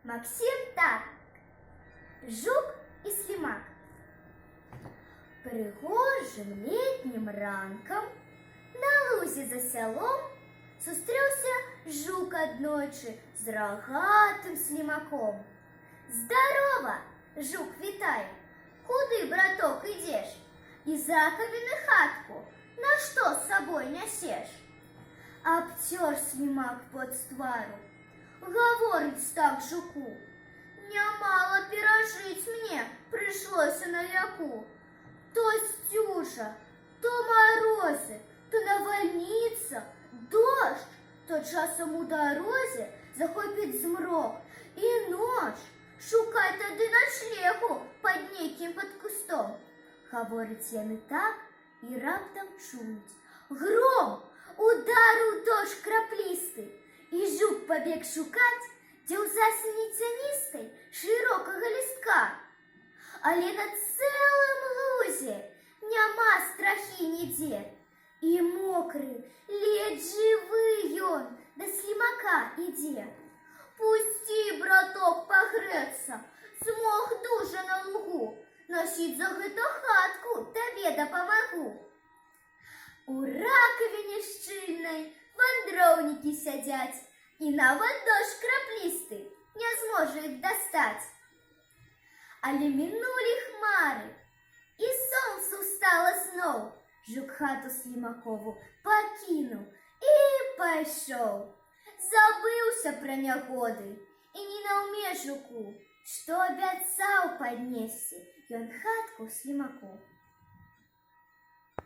Максим так. Жук і слімак. Пригожим літнім ранком на лузі за селом зустрівся жук одночі з рогатим слімаком. Здорово, жук вітає. Куди, браток, ідеш? Із раковины хатку на що з собою несеш? Обтер слімак под твару. Говорить так жуку: немало пережить мне пришлось на веку. То стюжа, то морози, то навальница, дощ, то часом у дорозі захопить змрок і ноч. Шукай тоді ночлегу під неким під кустом. Говорить яни так і раптом чують: гром, удар у дощ краплистий. І жук побіг шукать, де у засені тянистой широкого листка. Але на целом лузе нема страхи нигде. И мокрый, ледь живый он до слимака иде. Пусти, браток, погреться, смог дуже на лугу. Носить за гэту хатку, тебе допомогу. У раковине щільной вандровники сядять, і нават дощ краплистий не зможе їх достать. Але минули хмари, і сонце встало знов. Жук хату слімакову покинув і пішов. Забився про нягоди, і не на уме жуку, що обіцяв піднести ён хатку слімаку.